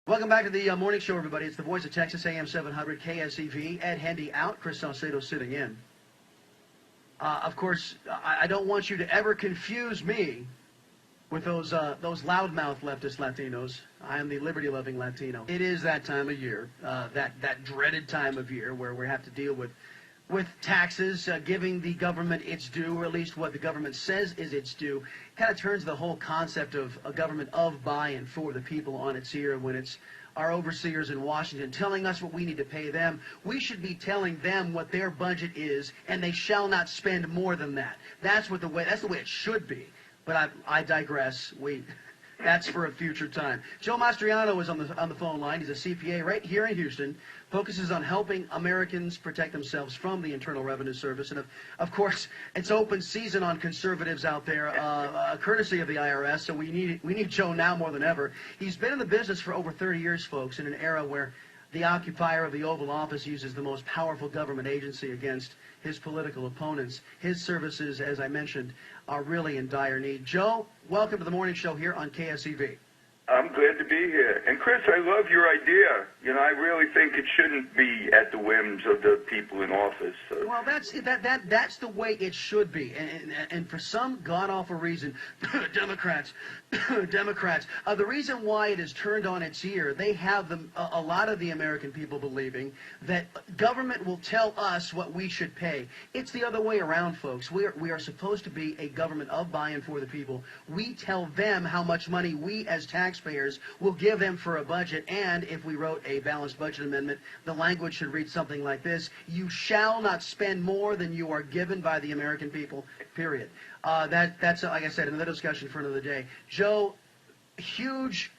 Welcome back to the morning show, everybody. It's the voice of Texas, AM 700 KSEV. Ed Hendy out, Chris Salcedo sitting in. Of course, I don't want you to ever confuse me with those loudmouth leftist Latinos. I am the liberty-loving Latino. It is that time of year, that dreaded time of year where we have to deal with taxes, giving the government its due, or at least what the government says is its due. Kind of turns the whole concept of a government of, by, and for the people on its ear when it's our overseers in Washington telling us what we need to pay them. We should be telling them what their budget is, and they shall not spend more than that. That's the way it should be. But I digress. That's for a future time. Joe Mastriano is on the phone line. He's a CPA right here in Houston, focuses on helping Americans protect themselves from the Internal Revenue Service. And, of course, it's open season on conservatives out there, courtesy of the IRS, so we need Joe now more than ever. He's been in the business for over 30 years, folks, in an era where the occupier of the Oval Office uses the most powerful government agency against his political opponents. His services, as I mentioned, are really in dire need. Joe, welcome to the morning show here on KSEV. I'm glad to be here. And Chris, I love your idea. I really think it shouldn't be at the whims of the people in office. Well, that's the way it should be. And for some god-awful reason, Democrats, the reason why it is turned on its ear, they have a lot of the American people believing that government will tell us what we should pay. It's the other way around, folks. We are supposed to be a government of, by, and for the people. We tell them how much money we as taxpayers will give them for a budget, and if we wrote a balanced budget amendment, the language should read something like this: you shall not spend more than you are given by the American people, period. That's, like I said, another discussion for another day. Joe, huge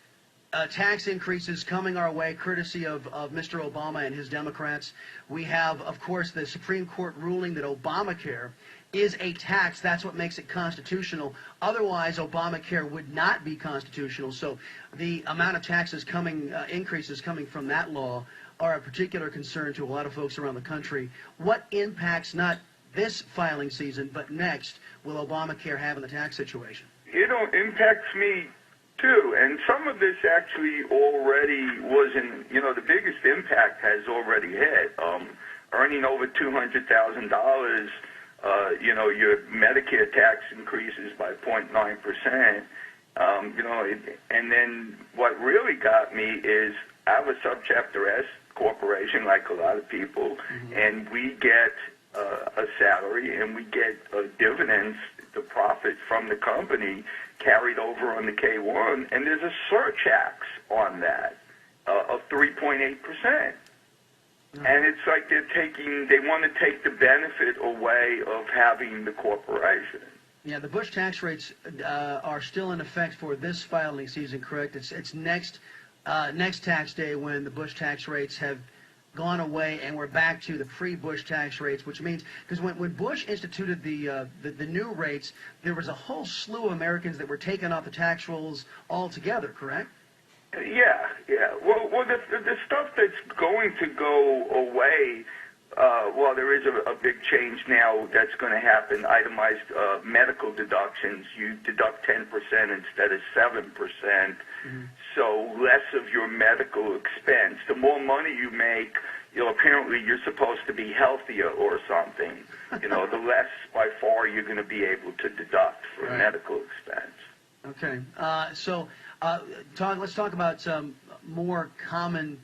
tax increases coming our way, courtesy of Mr. Obama and his Democrats. We have, of course, the Supreme Court ruling that Obamacare is a tax. That's what makes it constitutional. Otherwise, Obamacare would not be constitutional. So the amount of taxes increases coming from that law are a particular concern to a lot of folks around the country. What impacts, not this filing season, but next, will Obamacare have in the tax situation? It impacts me too, and some of this actually already wasn't, the biggest impact has already hit. Earning over $200,000, your Medicare tax increases by 0.9%. And then what really got me is I have a Subchapter S corporation, like a lot of people, and we get a salary and we get dividends, the profit from the company carried over on the K-1, and there's a surtax on that of 3.8%. And it's like they want to take the benefit away of having the corporation. Yeah, the Bush tax rates are still in effect for this filing season, correct? It's next tax day when the Bush tax rates have gone away and we're back to the pre-Bush tax rates, which means, because when Bush instituted the new rates, there was a whole slew of Americans that were taken off the tax rolls altogether, correct? Yeah. Well, the stuff that's going to go away, there is a big change now that's going to happen. Itemized medical deductions, you deduct 10% instead of 7%, so less of your medical expense. The more money you make, apparently you're supposed to be healthier or something. The less by far you're going to be able to deduct for medical expense. Okay, let's talk about some more common,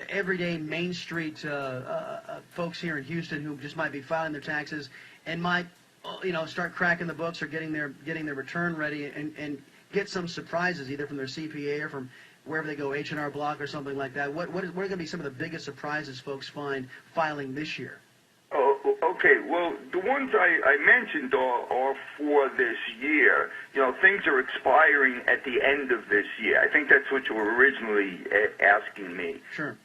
everyday Main Street folks here in Houston who just might be filing their taxes and might, start cracking the books or getting their return ready and get some surprises either from their CPA or from wherever they go, H&R Block or something like that. What are going to be some of the biggest surprises folks find filing this year? Oh, okay. Well, the ones I mentioned are for this year. Things are expiring at the end of this year. I think that's what you were originally asking me. Sure.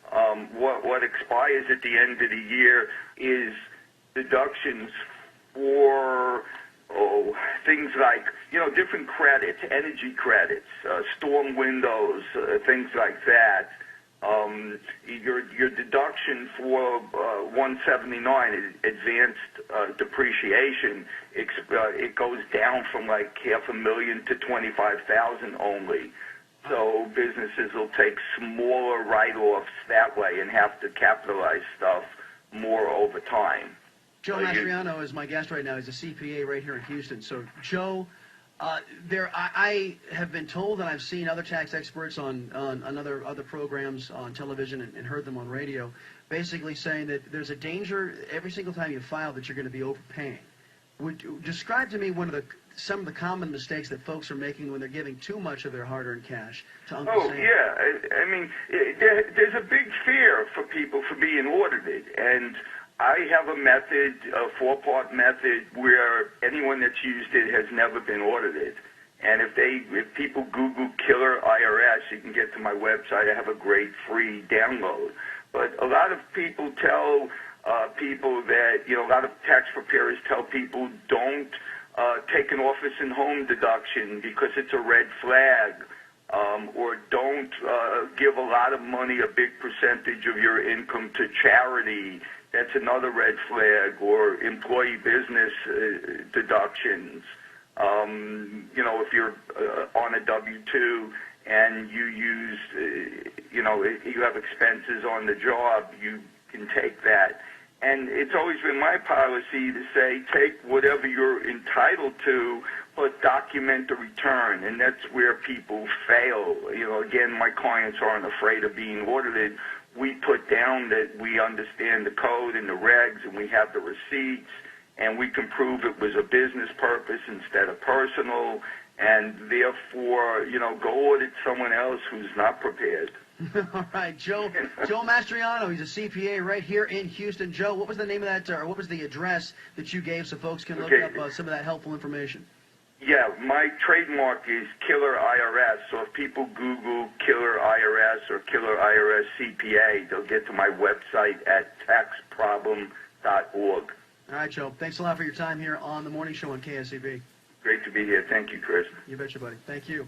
What expires at the end of the year is deductions for things like, different credits, energy credits, storm windows, things like that. Your deduction for 179 advanced depreciation, it goes down from like $500,000 to $25,000 only. So businesses will take smaller write-offs that way and have to capitalize stuff more over time. Joe Mastriano is my guest right now. He's a CPA right here in Houston. So, Joe, I have been told, and I've seen other tax experts on other programs on television and heard them on radio, basically saying that there's a danger every single time you file that you're going to be overpaying. Would you describe to me some of the common mistakes that folks are making when they're giving too much of their hard-earned cash to Uncle Sam? Oh, yeah. I mean, there's a big fear for people for being audited, and I have a method, a four-part method, where anyone that's used it has never been audited. And if people Google Killer IRS, you can get to my website. I have a great free download. But a lot of people tell people that, a lot of tax preparers tell people don't take an office and home deduction because it's a red flag, or don't give a lot of money, a big percentage of your income to charity. That's another red flag, or employee business deductions. If you're on a W-2 and you use, you have expenses on the job, you can take that. And it's always been my policy to say, take whatever you're entitled to, but document the return. And that's where people fail. Again, my clients aren't afraid of being audited. We put down that we understand the code and the regs, and we have the receipts, and we can prove it was a business purpose instead of personal, and therefore, go audit someone else who's not prepared. All right, Joe Mastriano, he's a CPA right here in Houston. Joe, what was the name of that, or what was the address that you gave so folks can look up some of that helpful information? Yeah, my trademark is Killer IRS, so if people Google Killer IRS or Killer IRS CPA, they'll get to my website at taxproblem.org. All right, Joe, thanks a lot for your time here on the morning show on KSEV. Great to be here. Thank you, Chris. You betcha, buddy. Thank you.